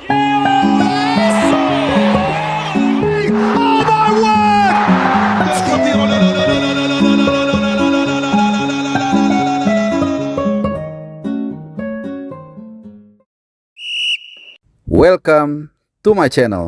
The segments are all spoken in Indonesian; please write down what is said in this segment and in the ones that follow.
Welcome to my channel.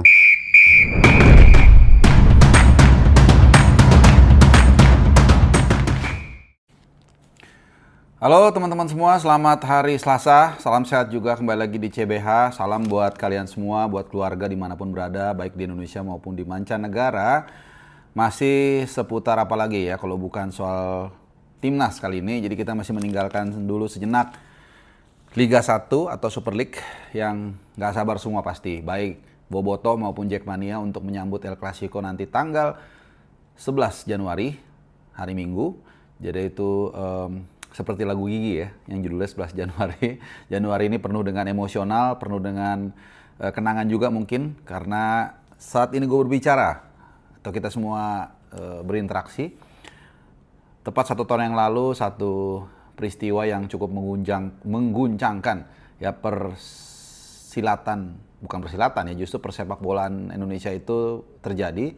Halo teman-teman semua, selamat hari Selasa. Salam sehat juga, kembali lagi di CBH. Salam buat kalian semua, buat keluarga dimanapun berada, baik di Indonesia maupun di mancanegara. Masih seputar apa lagi ya kalau bukan soal timnas kali ini. Jadi kita masih meninggalkan dulu sejenak Liga 1 atau Super League yang nggak sabar semua pasti. Baik Boboto maupun Jackmania untuk menyambut El Clasico nanti tanggal 11 Januari, hari Minggu. Jadi itu seperti lagu Gigi ya, yang judulnya 11 Januari. Januari ini penuh dengan emosional, penuh dengan kenangan juga mungkin. Karena saat ini gue berbicara, atau kita semua berinteraksi, tepat 1 tahun yang lalu, satu peristiwa yang cukup mengguncangkan ya persilatan, bukan persilatan ya, justru persepak bolaan Indonesia itu terjadi,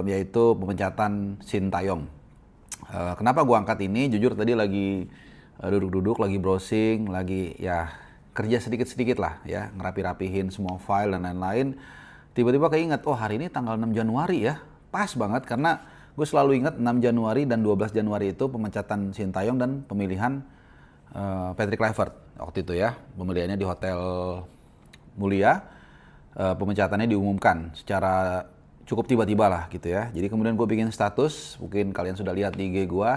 yaitu pemecatan Sintayong. Kenapa gue angkat ini? Jujur tadi lagi duduk-duduk, lagi browsing, lagi ya kerja sedikit-sedikit lah ya, ngerapi-rapihin semua file dan lain-lain. Tiba-tiba keinget, oh hari ini tanggal 6 Januari ya, pas banget karena gue selalu ingat 6 Januari dan 12 Januari itu pemecatan Sintayong dan pemilihan Patrick Kluivert waktu itu ya. Pemilihannya di Hotel Mulia, pemecatannya diumumkan secara cukup tiba-tiba lah gitu ya. Jadi kemudian gue bikin status, mungkin kalian sudah lihat di IG gue.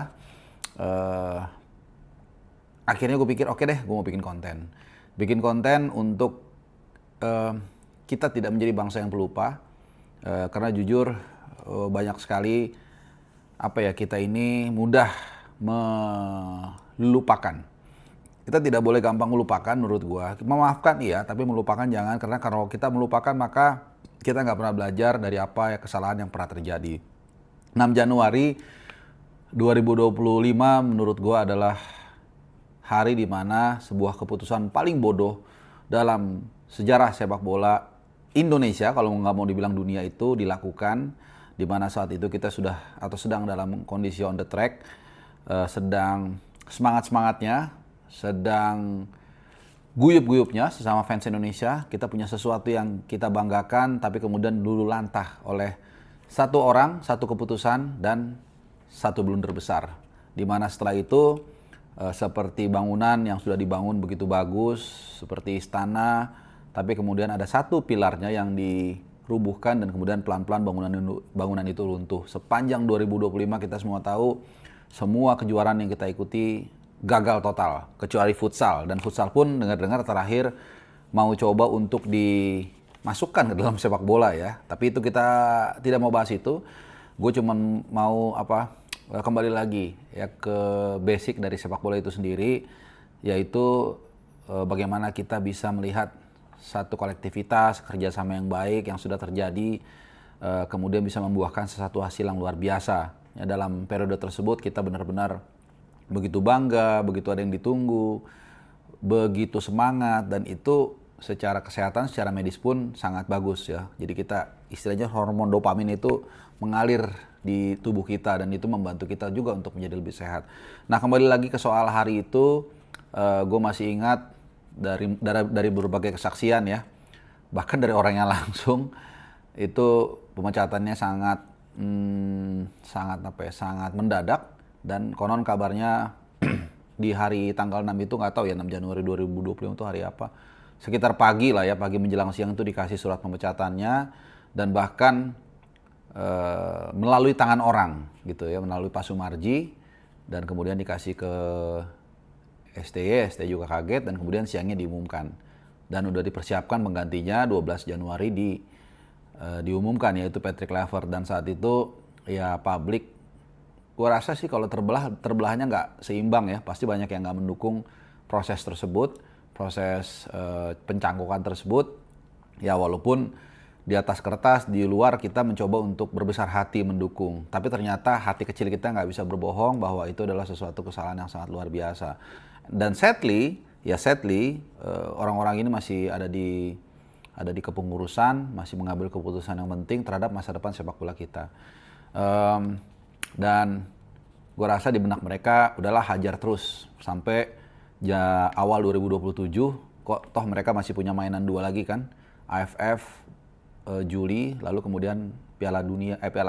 Akhirnya gue pikir oke deh, gue mau bikin konten. Bikin konten untuk kita tidak menjadi bangsa yang pelupa. Karena jujur banyak sekali kita ini mudah melupakan. Kita tidak boleh gampang melupakan menurut gua. Memaafkan iya, tapi melupakan jangan, karena kalau kita melupakan maka kita nggak pernah belajar dari apa ya kesalahan yang pernah terjadi. 6 Januari 2025 menurut gua adalah hari di mana sebuah keputusan paling bodoh dalam sejarah sepak bola Indonesia, kalau nggak mau dibilang dunia, itu dilakukan, di mana saat itu kita sudah atau sedang dalam kondisi on the track, sedang semangat-semangatnya, sedang guyup-guyupnya sesama fans Indonesia. Kita punya sesuatu yang kita banggakan, tapi kemudian dulu lantah oleh satu orang, satu keputusan, dan satu blunder besar. Di mana setelah itu seperti bangunan yang sudah dibangun begitu bagus, seperti istana, tapi kemudian ada satu pilarnya yang dirubuhkan dan kemudian pelan-pelan bangunan itu runtuh. Sepanjang 2025 kita semua tahu semua kejuaraan yang kita ikuti gagal total, kecuali futsal. Dan futsal pun dengar-dengar terakhir mau coba untuk dimasukkan ke dalam sepak bola ya. Tapi itu kita tidak mau bahas itu. Gue cuma mau kembali lagi ya ke basic dari sepak bola itu sendiri, yaitu bagaimana kita bisa melihat satu kolektivitas, kerjasama yang baik yang sudah terjadi, kemudian bisa membuahkan sesuatu hasil yang luar biasa. Ya, dalam periode tersebut kita benar-benar begitu bangga, begitu ada yang ditunggu, begitu semangat, dan itu secara kesehatan, secara medis pun sangat bagus ya. Jadi kita istilahnya hormon dopamin itu mengalir di tubuh kita dan itu membantu kita juga untuk menjadi lebih sehat. Nah, kembali lagi ke soal hari itu, gue masih ingat dari berbagai kesaksian ya, bahkan dari orangnya langsung, itu pemecatannya sangat mendadak. Dan konon kabarnya di hari tanggal 6 itu, nggak tahu ya, 6 Januari 2020 itu hari apa, sekitar pagi lah ya, pagi menjelang siang itu dikasih surat pemecatannya, dan bahkan melalui tangan orang gitu ya, melalui Pak Sumarji, dan kemudian dikasih ke STY juga kaget, dan kemudian siangnya diumumkan. Dan udah dipersiapkan penggantinya 12 Januari diumumkan, yaitu Patrick Kluivert. Dan saat itu ya publik, gua rasa sih kalau terbelahnya nggak seimbang ya, pasti banyak yang nggak mendukung proses tersebut, proses pencangkukan tersebut. Ya walaupun di atas kertas, di luar kita mencoba untuk berbesar hati mendukung, tapi ternyata hati kecil kita nggak bisa berbohong bahwa itu adalah sesuatu kesalahan yang sangat luar biasa. Dan sadly, orang-orang ini masih ada di ada di kepengurusan, masih mengambil keputusan yang penting terhadap masa depan sepak bola kita. Dan gue rasa di benak mereka udahlah hajar terus sampai awal 2027, kok toh mereka masih punya mainan 2 lagi kan, AFF Juli, lalu kemudian Piala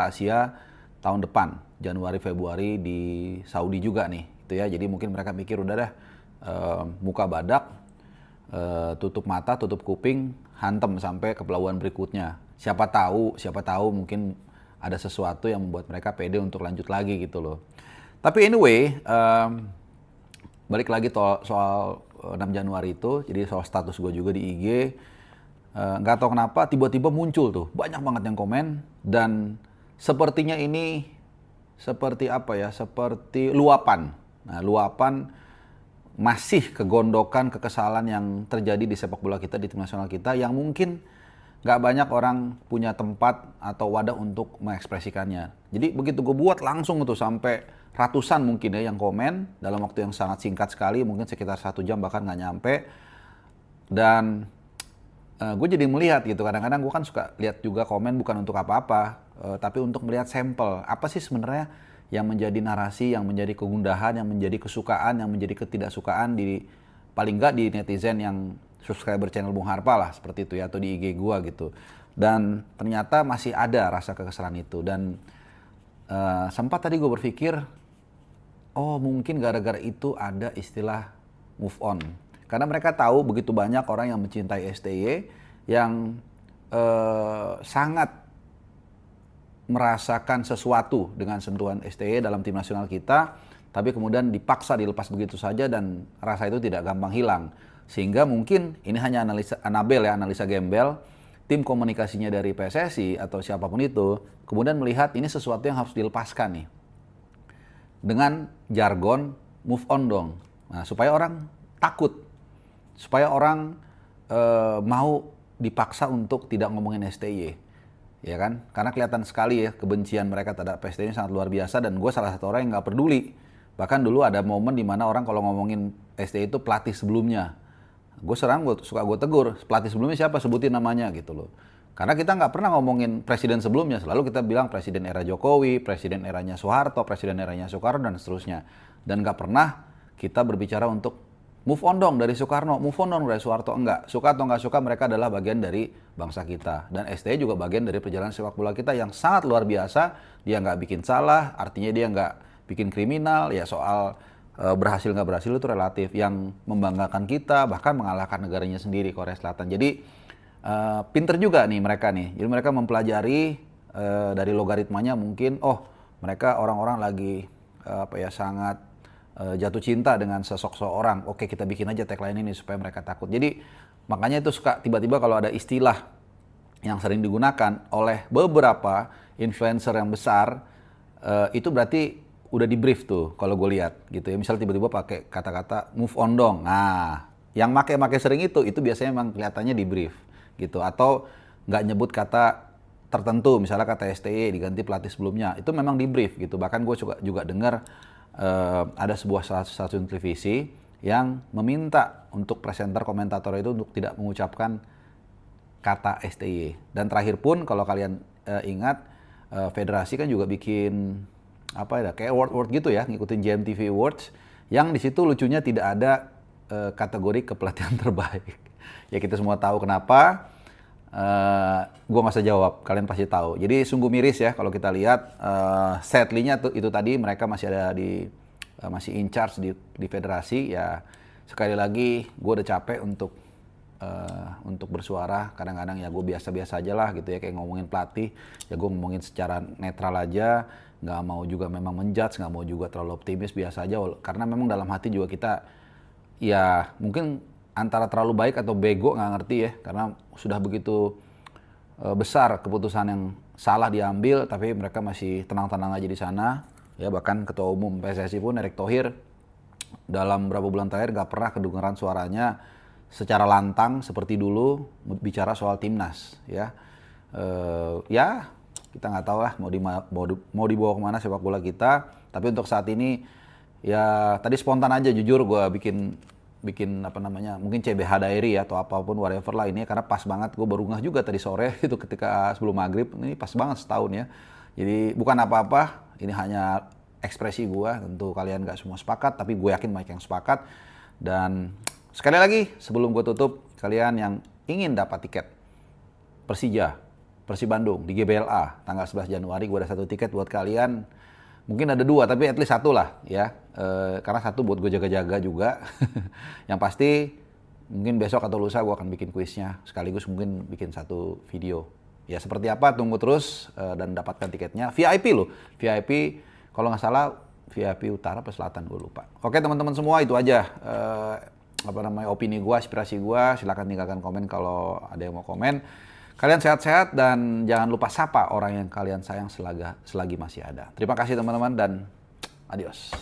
Asia tahun depan Januari Februari di Saudi juga nih, gitu ya. Jadi mungkin mereka mikir udah dah, muka badak, tutup mata, tutup kuping, hantem sampai ke pelabuhan berikutnya. Siapa tahu mungkin ada sesuatu yang membuat mereka pede untuk lanjut lagi gitu loh. Tapi anyway, balik lagi soal 6 Januari itu, jadi soal status gue juga di IG, nggak tahu kenapa tiba-tiba muncul tuh banyak banget yang komen, dan sepertinya ini seperti apa ya, seperti luapan. Nah, luapan masih kegondokan kekesalan yang terjadi di sepak bola kita, di tim nasional kita, yang mungkin nggak banyak orang punya tempat atau wadah untuk mengekspresikannya. Jadi begitu gue buat langsung tuh sampai ratusan mungkin ya yang komen dalam waktu yang sangat singkat sekali, mungkin sekitar 1 jam bahkan nggak nyampe. Dan gue jadi melihat gitu, kadang-kadang gue kan suka lihat juga komen bukan untuk apa-apa, tapi untuk melihat sampel apa sih sebenarnya yang menjadi narasi, yang menjadi kegundahan, yang menjadi kesukaan, yang menjadi ketidaksukaan di paling nggak di netizen yang subscriber channel Bung Harpa lah seperti itu ya, atau di IG gue gitu. Dan ternyata masih ada rasa kekesalan itu, dan sempat tadi gue berpikir, oh mungkin gara-gara itu ada istilah move on. Karena mereka tahu begitu banyak orang yang mencintai STY, yang sangat merasakan sesuatu dengan sentuhan STY dalam tim nasional kita, tapi kemudian dipaksa dilepas begitu saja, dan rasa itu tidak gampang hilang. Sehingga mungkin ini hanya analisa gembel, tim komunikasinya dari PSSI atau siapapun itu, kemudian melihat ini sesuatu yang harus dilepaskan nih. Dengan jargon move on dong. Nah, supaya orang takut, supaya orang mau dipaksa untuk tidak ngomongin STY, ya kan? Karena kelihatan sekali ya kebencian mereka terhadap STY ini sangat luar biasa, dan gue salah satu orang yang nggak peduli. Bahkan dulu ada momen di mana orang kalau ngomongin STY itu pelatih sebelumnya, gue tegur, pelatih sebelumnya siapa, sebutin namanya gitu loh. Karena kita nggak pernah ngomongin presiden sebelumnya, selalu kita bilang presiden era Jokowi, presiden eranya Soeharto, presiden eranya Soekarno, dan seterusnya. Dan nggak pernah kita berbicara untuk move on dong dari Soekarno, move on dong dari Soeharto. Enggak, suka atau nggak suka mereka adalah bagian dari bangsa kita. Dan STY juga bagian dari perjalanan sepak bola kita yang sangat luar biasa. Dia nggak bikin salah, artinya dia nggak bikin kriminal, ya soal berhasil nggak berhasil itu relatif. Yang membanggakan kita, bahkan mengalahkan negaranya sendiri, Korea Selatan. Jadi pinter juga nih mereka nih. Jadi mereka mempelajari dari logaritmanya mungkin, oh mereka orang-orang lagi sangat jatuh cinta dengan sosok seorang. Oke, kita bikin aja tagline ini supaya mereka takut. Jadi makanya itu suka tiba-tiba kalau ada istilah yang sering digunakan oleh beberapa influencer yang besar, itu berarti udah di brief tuh kalau gue lihat gitu ya. Misal tiba-tiba pakai kata-kata move on dong. Nah, yang make sering itu biasanya memang kelihatannya di brief gitu, atau nggak nyebut kata tertentu, misalnya kata STY diganti pelatih sebelumnya, itu memang di brief gitu. Bahkan gue juga dengar ada sebuah stasiun televisi yang meminta untuk presenter komentator itu untuk tidak mengucapkan kata STY. Dan terakhir pun kalau kalian ingat, federasi kan juga bikin kayak award gitu ya, ngikutin GMTV Awards, yang di situ lucunya tidak ada kategori kepelatihan terbaik. Ya kita semua tahu kenapa. Gue nggak usah jawab, kalian pasti tahu. Jadi sungguh miris ya kalau kita lihat, sadly-nya itu tadi mereka masih ada masih in charge di federasi. Ya sekali lagi gue udah capek untuk bersuara. Kadang-kadang ya gue biasa-biasa aja lah gitu ya, kayak ngomongin pelatih ya gue ngomongin secara netral aja, nggak mau juga memang menjudge, nggak mau juga terlalu optimis, biasa aja. Karena memang dalam hati juga kita ya mungkin antara terlalu baik atau bego, nggak ngerti ya, karena sudah begitu besar keputusan yang salah diambil, tapi mereka masih tenang-tenang aja di sana ya. Bahkan ketua umum PSSI pun Erick Thohir dalam beberapa bulan terakhir nggak pernah kedengaran suaranya secara lantang seperti dulu bicara soal timnas ya. Ya kita nggak tahu lah mau dibawa kemana sepak bola kita, tapi untuk saat ini ya tadi spontan aja, jujur gue bikin bikin apa namanya, mungkin CBH Diary atau apapun whatever lah ini, karena pas banget gue baru ngeh juga tadi sore itu ketika sebelum maghrib, ini pas banget setahun ya. Jadi bukan apa-apa, ini hanya ekspresi gue, tentu kalian gak semua sepakat, tapi gue yakin banyak yang sepakat. Dan sekali lagi sebelum gue tutup, kalian yang ingin dapat tiket Persija, Persib Bandung di GBLA tanggal 11 Januari, gue ada satu tiket buat kalian. Mungkin ada dua, tapi at least satu lah ya. Karena satu buat gue jaga-jaga juga. Yang pasti mungkin besok atau lusa gue akan bikin kuisnya. Sekaligus mungkin bikin satu video. Ya seperti apa, tunggu terus dan dapatkan tiketnya. VIP loh. VIP kalau nggak salah VIP Utara atau Selatan, gue lupa. Oke teman-teman semua, itu aja opini gue, aspirasi gue. Silahkan tinggalkan komen kalau ada yang mau komen. Kalian sehat-sehat dan jangan lupa sapa orang yang kalian sayang selagi masih ada. Terima kasih teman-teman dan adios.